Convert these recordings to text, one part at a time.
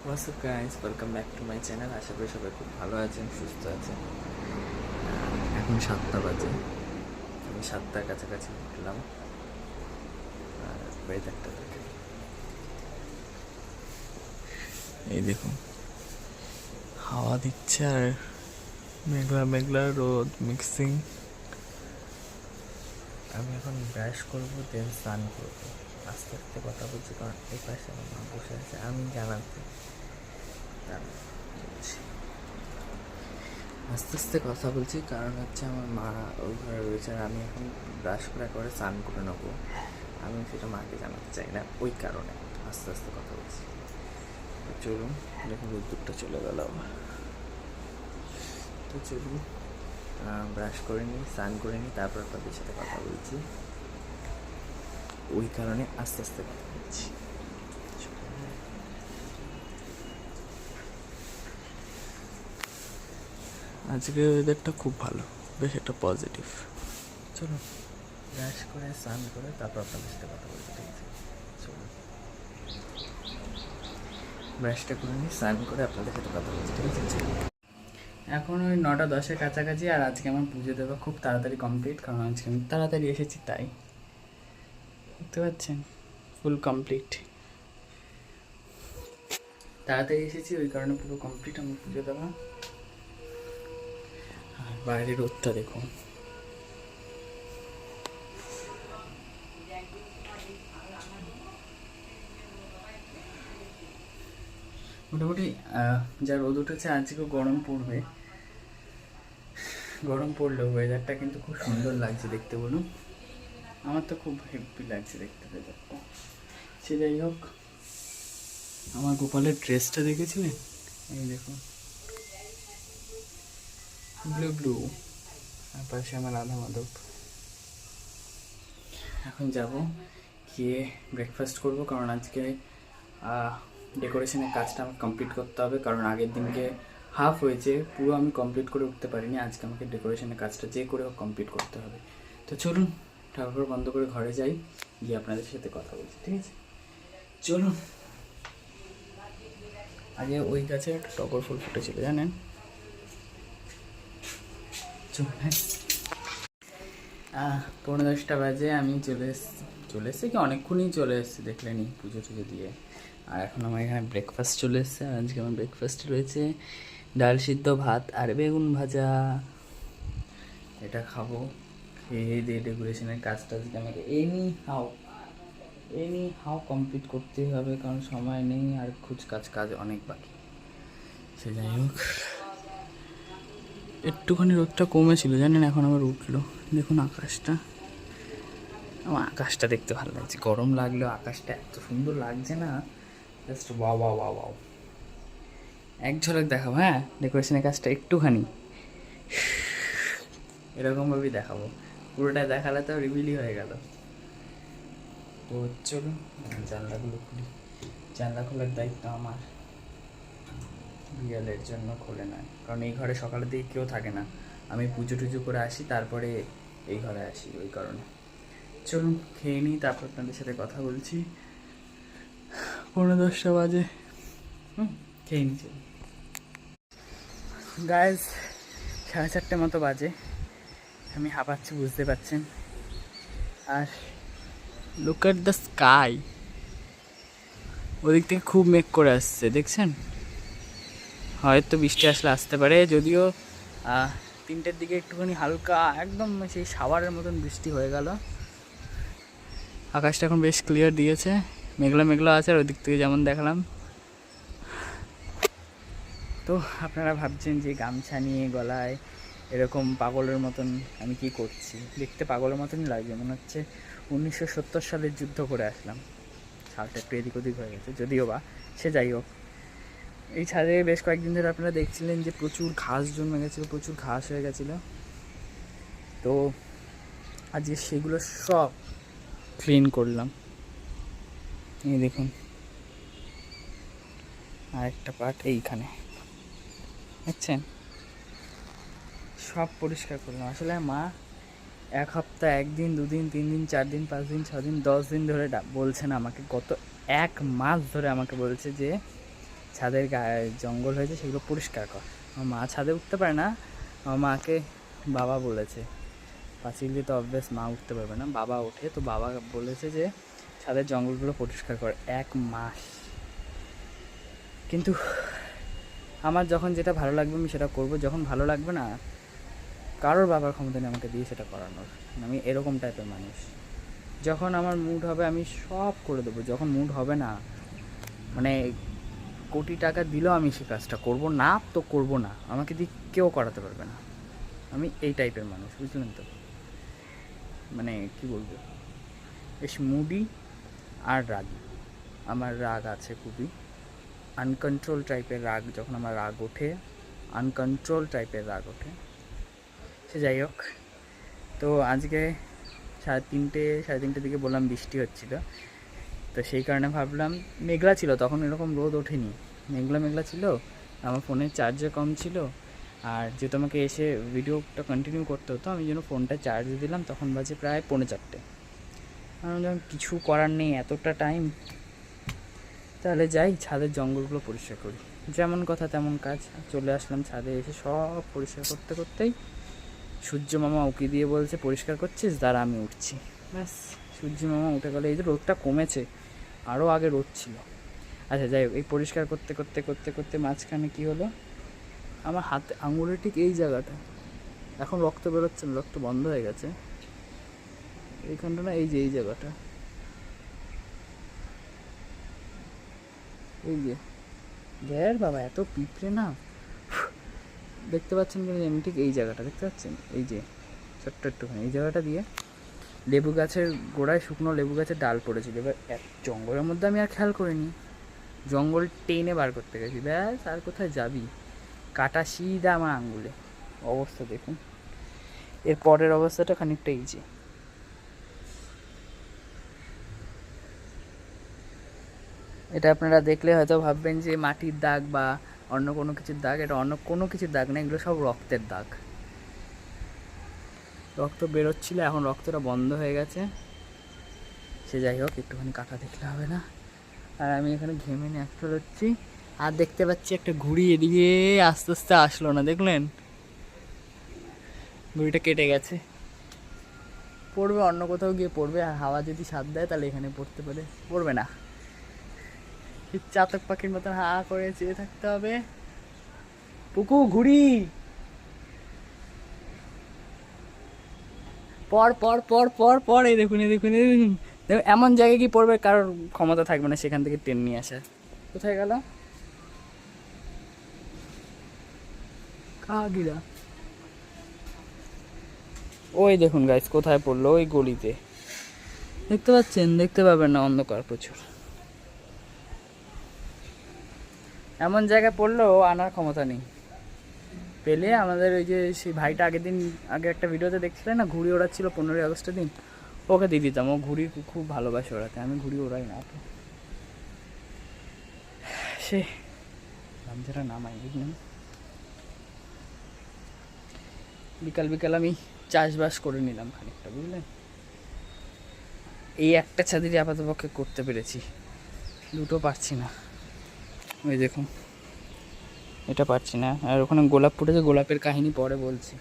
What's up guys, welcome back to my channel. আশা করি সবাই খুব ভালো আছেন, সুস্থ আছেন। এখন 7টা বাজে, আমি 7টার কাছাকাছি উঠলাম। আর ওয়েদারটা দেখে, এই দেখুন, হাওয়া দিচ্ছে আর মেঘলা মেঘলা রোদ মিক্সিং। আমি এখন ব্রাশ করবো, দেন স্নান করবো। আস্তে আস্তে কথা বলছি কারণ এই পাশে আমার মা বসে আছে, আমি জানাতে আস্তে আস্তে কথা বলছি কারণ হচ্ছে আমার মা ওই ঘরে রয়েছে আর আমি এখন ব্রাশ করে করে স্নান করে নেবো। আমি সেটা মাকে জানাতে চাই না, ওই কারণে আস্তে আস্তে কথা বলছি। তো চলুন, দেখুন রোদ্দুরটা চলে গেল আবার। তো চলুন, ব্রাশ করে নিই, স্নান করে নিই, তারপর আপনাদের সাথে কথা বলছি। ওই কারণে আস্তে আস্তে কথা বলছি। আজকে ওয়েদারটা খুব ভালো, বেশ একটা পজিটিভ। চলো ব্রাশ করে স্নান করে তারপর আপনাদের সাথে কথা বলছি, ঠিক আছে? চলুন ব্রাশটা করে নিই, স্নান করে আপনাদের সাথে কথা বলছি, ঠিক আছে? এখন ওই 9টা 10-এর কাছাকাছি, আর আজকে আমার পুজো দেওয়া খুব তাড়াতাড়ি কমপ্লিট, কারণ আজকে আমি তাড়াতাড়ি এসেছি, তাই দেখতে পাচ্ছেন ফুল কমপ্লিট। তাড়াতাড়ি এসেছি ওই কারণে পুরো কমপ্লিট আমার পুজো দেওয়া। আর বাইরের রোদটা দেখুন, মোটামুটি যা রোদ উঠেছে আজকেও গরম পড়বে। গরম পড়লেও ওয়েদারটা কিন্তু খুব সুন্দর লাগছে দেখতে, বলুন। আমার তো খুব হেভি লাগছে দেখতে ওয়েদারটা। সে যাই হোক, আমার গোপালের ড্রেসটা দেখেছিলেন? এই দেখুন, ব্লু ব্লু, আর পাশে আমার রাধা মাধব। এখন যাব, গিয়ে ব্রেকফাস্ট করব, কারণ আজকে ডেকোরেশনের কাজটা আমার কমপ্লিট করতে হবে, কারণ আগের দিনকে হাফ হয়েছে, পুরো আমি কমপ্লিট করে উঠতে পারিনি। আজকে আমাকে ডেকোরেশনের কাজটা যে করে হোক কমপ্লিট করতে হবে। তো চলুন ঠাকুর বন্ধ করে ঘরে যাই, গিয়ে আপনাদের সাথে কথা বলছি, ঠিক আছে? চলুন। আগে ওই গাছে একটা টগর ফুল ফুটেছিল, জানেন? চলুন। 9:45 বাজে, আমি চলে এসেছি কি অনেকক্ষণই চলে এসেছি, দেখলেনি, পুজো টুজো দিয়ে। আর এখন আমার এখানে ব্রেকফাস্ট চলে এসছে। আজকে আমার ব্রেকফাস্ট রয়েছে ডাল সিদ্ধ, ভাত আর বেগুন ভাজা। এটা খাবো, খেয়ে দিয়ে ডেকোরেশনের কাজটা আজকে আমাকে এনি হাও কমপ্লিট করতেই হবে, কারণ সময় নেই আর কাজ অনেক বাকি। সে যাই হোক, একটুখানি রোদটা কমেছিল জানেন, এখন আবার উঠলো। দেখুন আকাশটা, আমার আকাশটা দেখতে ভালো লাগছে। গরম লাগলেও আকাশটা এত সুন্দর লাগছে না, just wow wow wow wow. এক ঝলক দেখাবো, হ্যাঁ, ডেকোরেশনের কাজটা একটুখানি এরকমভাবেই দেখাবো। পুরোটা দেখালে তো রিভিলই হয়ে গেল। তো চলুন জানলাগুলো খুলি। জানলা খোলার দায়িত্ব আমার, বিড়ালের জন্য খোলে না, কারণ এই ঘরে সকালের দিকে কেউ থাকে না। আমি পুজো টুজো করে আসি, তারপরে এই ঘরে আসি, ওই কারণে। চলুন খেয়ে নিই, তারপর আপনাদের সাথে কথা বলছি। 9:45 বাজে, খেয়ে নিই। চলুন গাইজ, 4:30 মতো বাজে, আমি হাঁপাচ্ছি বুঝতে পারছেন। আর লুক এট দ্য স্কাই, ওদিক থেকে খুব মেঘ করে আসছে, দেখছেন? হয়তো বৃষ্টি আসলে আসতে পারে, যদিও 3টের দিকে একটুখানি হালকা একদম সেই শাওয়ারের মতন বৃষ্টি হয়ে গেল। আকাশটা এখন বেশ ক্লিয়ার দিয়েছে, মেঘলা মেঘলা আছে, আর ওদিক থেকে যেমন দেখালাম। তো আপনারা ভাবছেন যে গামছা নিয়ে গলায় এরকম পাগলের মতন আমি কি করছি। দেখতে পাগলের মতনই লাগছে, মনে হচ্ছে 1970 সালের যুদ্ধ করে আসলাম। সালটা একটু এদিক ওদিক হয়ে গেছে, যদিও বা সে যাই হোক। এই ছাদে বেশ কয়েকদিন ধরে আপনারা দেখছিলেন যে প্রচুর ঘাস জন্মে গেছিলো, প্রচুর ঘাস হয়ে গেছিলো। তো আজকে সেগুলো সব ক্লিন করলাম। এই দেখুন, আর একটা পার্ট এইখানে, দেখছেন? সব পরিষ্কার করলাম। আসলে মা 1 সপ্তাহ, 1 দিন 2 দিন 3 দিন 4 দিন 5 দিন 6 দিন 10 দিন ধরে বলছেন আমাকে, গত 1 মাস ধরে আমাকে বলছে যে ছাদের গায়ে জঙ্গল হয়েছে, সেগুলো পরিষ্কার কর। আমার মা ছাদে উঠতে পারে না, আমার মাকে বাবা বলেছে, পাঁচিল দিয়ে তো অবভিয়াস মা উঠতে পারবে না, বাবা ওঠে, তো বাবা বলেছে যে ছাদের জঙ্গলগুলো পরিষ্কার কর 1 মাস। কিন্তু আমার যখন যেটা ভালো লাগবে আমি সেটা করব, যখন ভালো লাগবে না কারোর বাবার ক্ষমতা নেই আমাকে দিয়ে সেটা করানোর। আমি এরকম টাইপের মানুষ, যখন আমার মুড হবে আমি সব করে দেবো, যখন মুড হবে না মানে কোটি টাকা দিলেও আমি সে কাজটা করব না, তো করব না, আমাকে দিয়ে কেউ করাতে পারবে না। আমি এই টাইপের মানুষ, বুঝলেন তো? মানে কি বলবো, বেশ মুডি আর রাগী। আমার রাগ আছে খুবই, আনকন্ট্রোল টাইপের রাগ, যখন আমার রাগ ওঠে আনকন্ট্রোল টাইপের রাগ ওঠে। সে যাই হোক, তো আজকে 3:30 দিকে বললাম বৃষ্টি হচ্ছিল, তো সেই কারণে ভাবলাম, মেঘলা ছিল তখন, এরকম রোদ ওঠেনি, মেঘলা মেঘলা ছিল, আমার ফোনের চার্জে কম ছিল, আর যেহেতু আমাকে এসে ভিডিওটা কন্টিনিউ করতে হতো, আমি যেন ফোনটা চার্জে দিলাম, তখন বাজে প্রায় 3:45। কারণ যখন কিছু করার নেই এতটা টাইম, তাহলে যাই ছাদের জঙ্গলগুলো পরিষ্কার করি, যেমন কথা তেমন কাজ। চলে আসলাম ছাদে, এসে সব পরিষ্কার করতে করতেই সূর্য মামা উকি দিয়ে বলছে, পরিষ্কার করছিস, দাঁড়া আমি উঠছি। ব্যাস, সূর্য মামা উঠে গেলে। এই যে রোদটা কমেছে, আরও আগে রোদ ছিল। আচ্ছা যাই হোক, এই পরিষ্কার করতে করতে করতে করতে মাঝখানে কী হলো, আমার হাতে আঙুলের ঠিক এই জায়গাটা, এখন রক্ত বেরোচ্ছে না, রক্ত বন্ধ হয়ে গেছে এইখানটা না, এই যে এই জায়গাটা, এই যে গ্যার বাবা, এত পিঁপড়ে না, দেখতে পাচ্ছেন কিনা আমি, ঠিক এই জায়গাটা দেখতে পাচ্ছেন, এই যে ছোট্ট একটুখানি এই জায়গাটা দিয়ে লেবু গাছের গোড়ায় শুকনো লেবু গাছের ডাল পড়েছিল। এবার জঙ্গলের মধ্যে আমি আর খেয়াল করিনি, জঙ্গল টেনে বার করতে গেছি, ব্যাস আর কোথায় যাবি, কাটা সিধা আমার আঙুলে। অবস্থা দেখুন, এর পরের অবস্থাটা খানিকটা এই যে, এটা আপনারা দেখলে হয়তো ভাববেন যে মাটির দাগ বা অন্য কোনো কিছুর দাগ, এটা অন্য কোনো কিছুর দাগ না, এগুলো সব রক্তের দাগ। রক্ত বেরোচ্ছিল, এখন রক্তটা বন্ধ হয়ে গেছে। সে যাই হোক, একটুখানি কাটা দেখলে হবে না। আর আমি এখানে ঘেমে ন্যাকড়া হচ্ছি, আর দেখতে পাচ্ছি একটা ঘুড়ি এদিকে আস্তে আস্তে আসলো না, দেখলেন? ঘুড়িটা কেটে গেছে, পড়বে অন্য কোথাও গিয়ে পড়বে, আর হাওয়া যদি সাথ দেয় তাহলে এখানে পড়তে পারে, পড়বে না। চাতক পাখির মতন হা করে চেয়ে থাকতে হবে। পুকু ঘুড়ি পর পর পর পর পর, এই দেখুন এই দেখুন এই দেখুন, এমন জায়গায় কি পড়বে কারোর ক্ষমতা থাকবে না সেখান থেকে টেন নিয়ে আসা। কোথায় গেল কাগিরা? ওই দেখুন গাইস, কোথায় পড়লো, ওই গলিতে, দেখতে পাচ্ছেন? দেখতে পাবেন না, অন্ধকার প্রচুর। এমন জায়গায় পড়লেও আনার ক্ষমতা নেই, পেলে আমাদের ওই যে সেই ভাইটা আগের দিন আগে একটা ভিডিওতে দেখছিলেন না, ঘুড়ি ওড়াচ্ছিল 15ই আগস্টের দিন, ওকে দিয়ে দিতাম, ও ঘুড়ি খুব ভালোবাসে ওড়াতে, আমি ঘুড়ি ওড়াই না তো। সে গামছাটা নামাই, বুঝলেন? বিকাল বিকাল আমি চাষবাস করে নিলাম খানিকটা, বুঝলেন? এই একটা ছাদেরই আপাতপক্ষে করতে পেরেছি, দুটো পারছি না। ওই দেখুন, এটা পারছি না। আর ওখানে গোলাপ ফুটেছে, গোলাপের কাহিনী পরে বলছি,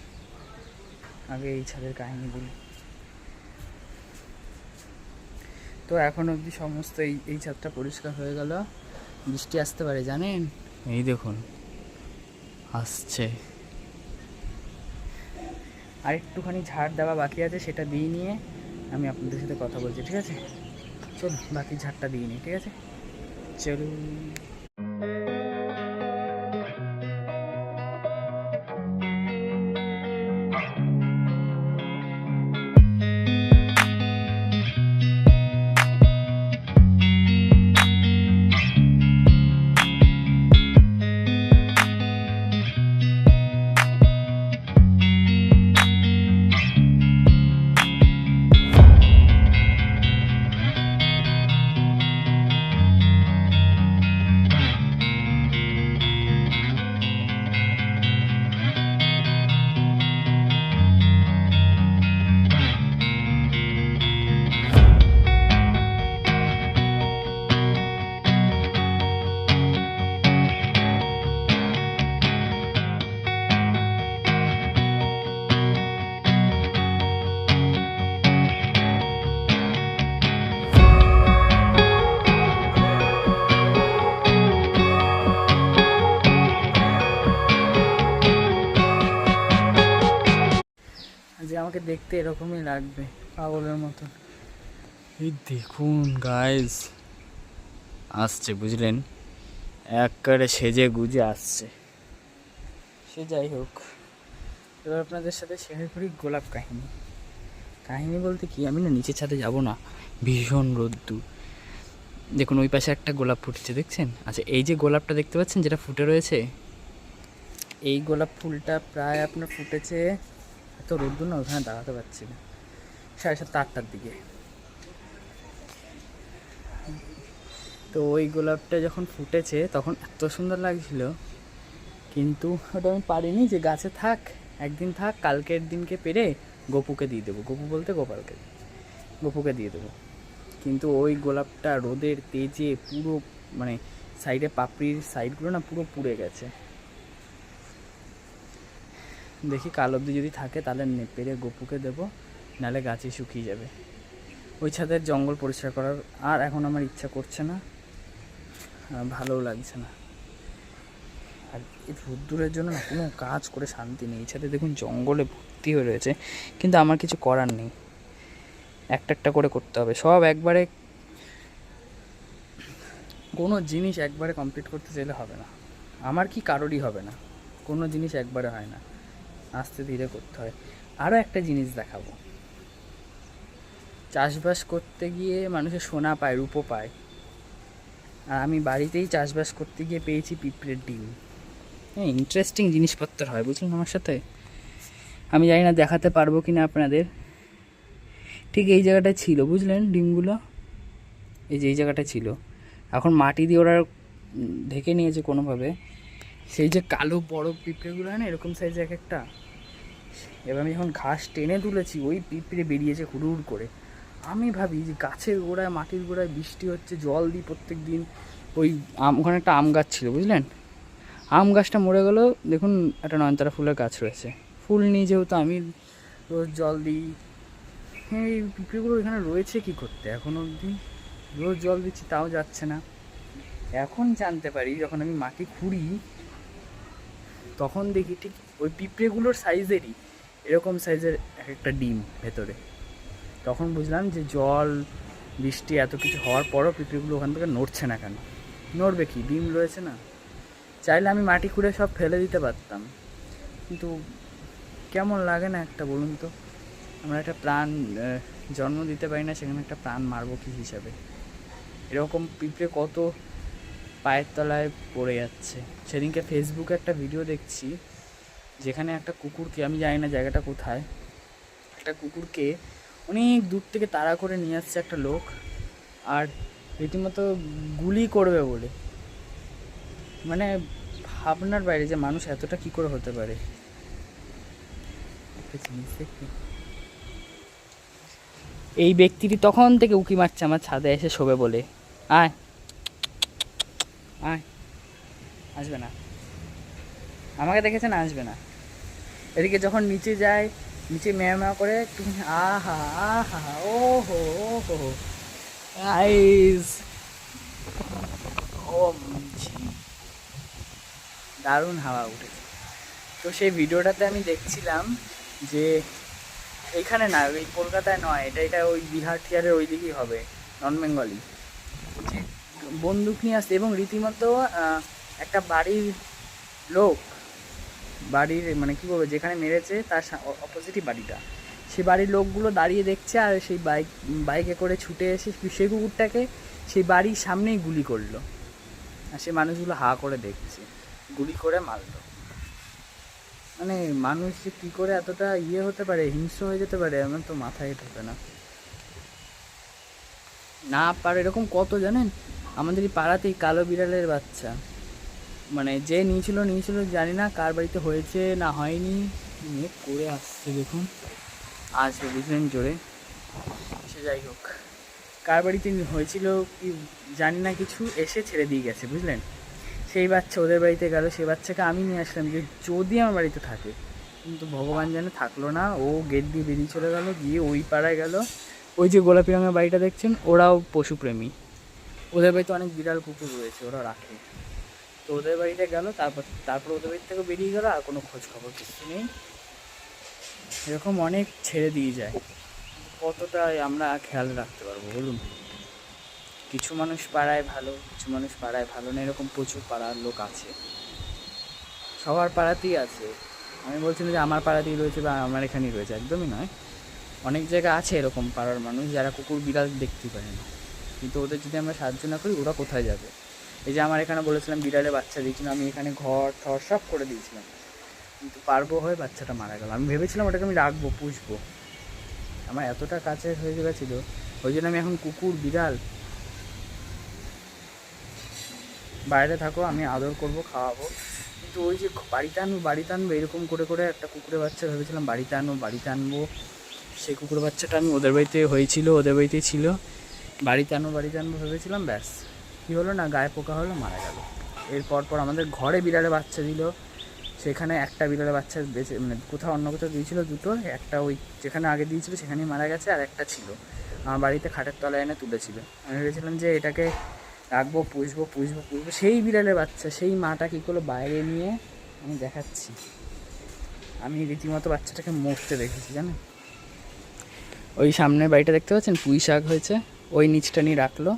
আগে এই ছাদের কাহিনী বলি। তো এখন অবধি সমস্ত এই ছাদটা পরিষ্কার হয়ে গেল। বৃষ্টি আসতে পারে জানেন, এই দেখুন আসছে। আর একটুখানি ঝাড় দেওয়া বাকি আছে, সেটা দিয়ে নিয়ে আমি আপনাদের সাথে কথা বলছি, ঠিক আছে? চলুন বাকি ঝাড়টা দিয়ে নিই, ঠিক আছে? চলুন। আমাকে দেখতে এরকমই লাগবে, পাগলের মতন। এই দেখুন গাইজ, আসছে বুঝলেন, একবারে সেজে গুজে আসছে। সে যাই হোক, এবার আপনাদের সাথে শেয়ার করি গোলাপ কাহিনী। কাহিনী বলতে কি, আমি না নিচের ছাদে যাব না, ভীষণ রোদ্দুর। দেখুন ওই পাশে একটা গোলাপ ফুটেছে, দেখছেন? আচ্ছা, এই যে গোলাপটা দেখতে পাচ্ছেন যেটা ফুটে রয়েছে, এই গোলাপ ফুলটা প্রায় আপনার ফুটেছে, এত রোদ্দুর না ওখানে দাঁড়াতে পারছি না, 7:30-8টার দিকে। তো ওই গোলাপটা যখন ফুটেছে তখন এত সুন্দর লাগছিল, কিন্তু ওটা আমি পারিনি যে গাছে থাক, একদিন থাক, কালকের দিনকে পেরে গপুকে দিয়ে দেবো, গপু বলতে গোপালকে, গপুকে দিয়ে দেবো। কিন্তু ওই গোলাপটা রোদের তেজে পুরো মানে সাইডে পাপড়ির সাইডগুলো না পুরো পুড়ে গেছে। দেখি কাল অবধি যদি থাকে তাহলে পেরে গপুকে দেবো, নাহলে গাছই শুকিয়ে যাবে। ওই ছাদের জঙ্গল পরিষ্কার করার আর এখন আমার ইচ্ছা করছে না, ভালোও লাগছে না। আর এই রোদ্দুরের জন্য না কোনো কাজ করে শান্তি নেই। এই ছাদে দেখুন জঙ্গলে ভর্তি হয়ে রয়েছে, কিন্তু আমার কিছু করার নেই, একটা একটা করে করতে হবে সব একবারে। কোনো জিনিস একবারে কমপ্লিট করতে চাইলে হবে না, আমার কি কারোরই হবে না, কোনো জিনিস একবারে হয় না, আস্তে ধীরে করতে হয়। আরও একটা জিনিস দেখাবো, চাষবাস করতে গিয়ে মানুষের সোনা পায়, রূপো পায়, আর আমি বাড়িতেই চাষবাস করতে গিয়ে পেয়েছি পিঁপড়ের ডিম। হ্যাঁ, ইন্টারেস্টিং জিনিসপত্র হয় বুঝলেন আমার সাথে। আমি জানি না দেখাতে পারবো কি না আপনাদের। ঠিক এই জায়গাটায় ছিল বুঝলেন ডিমগুলো, এই যে এই জায়গাটা ছিল, এখন মাটি দিয়ে ওরা ঢেকে নিয়েছে কোনোভাবে। সেই যে কালো বড় পিঁপড়েগুলো হয় না এরকম সাইজে এক একটা, এবার আমি যখন ঘাস টেনে তুলেছি ওই পিঁপড়ে বেরিয়েছে হুড় করে। আমি ভাবি যে গাছের গোড়ায়, মাটির গোড়ায় বৃষ্টি হচ্ছে, জল দিই প্রত্যেক দিন। ওই ওখানে একটা আম গাছ ছিল বুঝলেন, আম গাছটা মরে গেল। দেখুন একটা নয়নতারা ফুলের গাছ রয়েছে, ফুল নিয়ে যেহেতু আমি রোজ জল দিই। হ্যাঁ, এই পিঁপড়েগুলো এখানে রয়েছে কি করতে এখন অবধি, রোজ জল দিচ্ছি তাও যাচ্ছে না। এখন জানতে পারি যখন আমি মাটি খুঁড়ি, তখন দেখি ঠিক ওই পিঁপড়েগুলোর সাইজেরই এরকম সাইজের এক একটা ডিম ভেতরে। তখন বুঝলাম যে জল বৃষ্টি এত কিছু হওয়ার পরও পিঁপড়েগুলো ওখান থেকে নড়ছে না কেন, নড়বে কি, ডিম রয়েছে না। চাইলে আমি মাটি খুঁড়ে সব ফেলে দিতে পারতাম, কিন্তু কেমন লাগে না একটা, বলুন তো। আমরা একটা প্রাণ জন্ম দিতে পারি না, সেখানে একটা প্রাণ মারবো কী হিসাবে। এরকম পিঁপড়ে কত পায়ের তলায় পড়ে যাচ্ছে। সেদিনকে ফেসবুকে একটা ভিডিও দেখছি, যেখানে একটা কুকুরকে, আমি জানি না জায়গাটা কোথায়, একটা কুকুরকে অনেক দূর থেকে তাড়া করে নিয়ে আসছে একটা লোক, আর রীতিমতো গুলি করবে বলে। মানে ভাবনার বাইরে যে মানুষ এতটা কি করে হতে পারে। একটা জিনিস দেখি, এই ব্যক্তিটি তখন থেকে উকি মারছে আমার ছাদে এসে শোবে বলে। আয় আয়, আসবে না, আমাকে দেখেছেন, আসবে না। এদিকে যখন নিচে যায়, নিচে ম্যাও ম্যাও করে একটু, আহা আহা, ও হো হো, আইস, ও দারুণ হাওয়া উঠেছে। তো সেই ভিডিওটাতে আমি দেখছিলাম যে এইখানে না, ওই কলকাতায় নয়, এটা ওই বিহার টিহারের ওই দিকেই হবে, নন বেঙ্গলি, যে বন্দুক নিয়ে আসছে। এবং রীতিমতো একটা বাড়ির লোক, বাড়ির মানে কী বলবো, যেখানে মেরেছে তার অপোজিটই বাড়িটা, সেই বাড়ির লোকগুলো দাঁড়িয়ে দেখছে, আর সেই বাইকে করে ছুটে এসে সেই কুকুরটাকে সেই বাড়ির সামনেই গুলি করলো, আর সেই মানুষগুলো হা করে দেখছে, গুলি করে মারলো। মানে মানুষ যে কী করে এতটা হতে পারে, হিংস্র হয়ে যেতে পারে, আমার তো মাথায় ঢোকে না। না পারে এরকম কত জানেন, আমাদের এই পাড়াতেই কালো বিড়ালের বাচ্চা, মানে যে নিয়েছিল জানি না কার বাড়িতে হয়েছে না হয়নি, মেঘ করে আসছে দেখুন, আসবে বুঝলেন জোরে। সে যাই হোক, কার বাড়িতে হয়েছিল কি জানি না, কিছু এসে ছেড়ে দিয়ে গেছে বুঝলেন। সেই বাচ্চা ওদের বাড়িতে গেল, সেই বাচ্চাকে আমি নিয়ে আসলাম যে যদি আমার বাড়িতে থাকে, কিন্তু ভগবান জানে থাকলো না, ও গেট দিয়ে বেরিয়ে চলে গেল, গিয়ে ওই পাড়ায় গেল। ওই যে গোলাপি রঙের বাড়িটা দেখছেন, ওরাও পশুপ্রেমী, ওদের বাড়িতে অনেক বিড়াল কুকুর রয়েছে, ওরা রাখে। তো ওদের বাড়িতে গেল, তারপর ওদের বাড়ি থেকে বেরিয়ে গেল, আর কোনো খোঁজ খবর কিছু নেই। এরকম অনেক ছেড়ে দিয়ে যায়, কতটাই আমরা খেয়াল রাখতে পারবো বলুন? কিছু মানুষ পাড়ায় ভালো, কিছু মানুষ পাড়ায় ভালো না, এরকম প্রচুর পাড়ার লোক আছে, সবার পাড়াতেই আছে। আমি বলছি না যে আমার পাড়াতেই রয়েছে বা আমার এখানেই রয়েছে, একদমই নয়। অনেক জায়গা আছে এরকম পাড়ার মানুষ যারা কুকুর বিড়াল দেখতে পারে না, কিন্তু ওদের যদি আমরা সাহায্য না করি ওরা কোথায় যাবে? এই যে আমার এখানে বলেছিলাম বিড়ালে বাচ্চা দিয়েছিলাম, আমি এখানে ঘর ঠর সব করে দিয়েছিলাম, কিন্তু পারবো হয়ে বাচ্চাটা মারা গেল। আমি ভেবেছিলাম ওটাকে আমি রাখবো, পুষবো, আমার এতটা কাছে হয়ে গেছিলো, ওই জন্য আমি এখন কুকুর বিড়াল বাইরে থাকো, আমি আদর করবো, খাওয়াবো, কিন্তু ওই যে বাড়িতে আনবো এরকম করে করে একটা কুকুরের বাচ্চা ভেবেছিলাম বাড়িতে আনবো। সেই কুকুরের বাচ্চাটা আমি ওদের বাড়িতে হয়েছিল, ওদের বাড়িতেই ছিল, বাড়িতে আনবো ভেবেছিলাম, ব্যাস কী হলো না, গায়ে পোকা হলো, মারা গেল। এরপর আমাদের ঘরে বিড়ালে বাচ্চা দিল, সেখানে একটা বিড়ালের বাচ্চা বেঁচে, মানে কোথাও অন্য কোথাও দিয়েছিল দুটো, একটা ওই যেখানে আগে দিয়েছিল সেখানেই মারা গেছে, আর একটা ছিল আমার বাড়িতে খাটের তলায় এনে তুলেছিল। আমি ভেবেছিলাম যে এটাকে রাখবো, পুষবো, সেই বিড়ালের বাচ্চা, সেই মাটা কী করলো বাইরে নিয়ে আমি দেখাচ্ছি, আমি রীতিমতো বাচ্চাটাকে মরতে দেখেছি জানেন। ওই সামনের বাড়িটা দেখতে পাচ্ছেন, পুঁই শাক হয়েছে, ওই নিচটা নিয়ে রাখলো,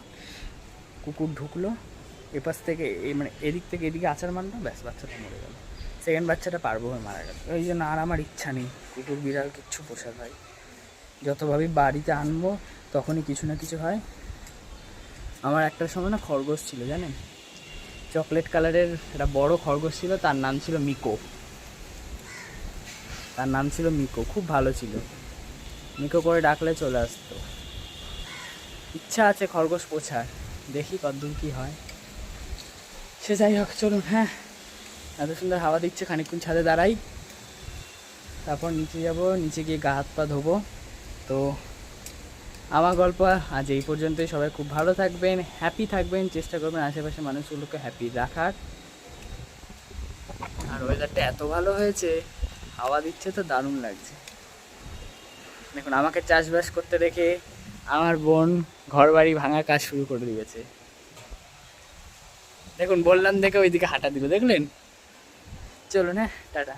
কুকুর ঢুকলো এপাশ থেকে, মানে এদিক থেকে এদিকে আচার মারলো, ব্যাস বাচ্চাটা মরে গেল। সেকেন্ড বাচ্চাটা পারবো হয়ে মারা গেল। ওই জন্য আর আমার ইচ্ছা নেই কুকুর বিড়াল কিচ্ছু পোষা ভাই। যতভাবে বাড়িতে আনবো তখনই কিছু না কিছু হয়। আমার একটা সময় না খরগোশ ছিল জানেন, চকলেট কালারের একটা বড় খরগোশ ছিল, তার নাম ছিল মিকো, খুব ভালো ছিল, মিকো করে ডাকলে চলে আসতো। ইচ্ছা আছে খরগোশ পোছার, দেখি কতদূর কী হয়। সে যাই হোক, চলুন, হ্যাঁ এত সুন্দর হাওয়া দিচ্ছে, খানিকক্ষণ ছাদে দাঁড়াই, তারপর নিচে যাব, নিচে গিয়ে গা হাত পা ধোবো। তো আমার গল্প আজ এই পর্যন্তই। সবাই খুব ভালো থাকবেন, হ্যাপি থাকবেন, চেষ্টা করবেন আশেপাশে মানুষগুলোকে হ্যাপি রাখার। আর ওয়েদারটা এত ভালো হয়েছে, হাওয়া দিচ্ছে তো দারুণ লাগছে। দেখুন আমাকে চাষবাস করতে দেখে আমার বোন ঘর বাড়ি ভাঙার কাজ শুরু করে দিয়েছে। দেখুন বললাম দেখে ওইদিকে হাঁটা দিল, দেখলেন? চলুন, হ্যাঁ টাটা।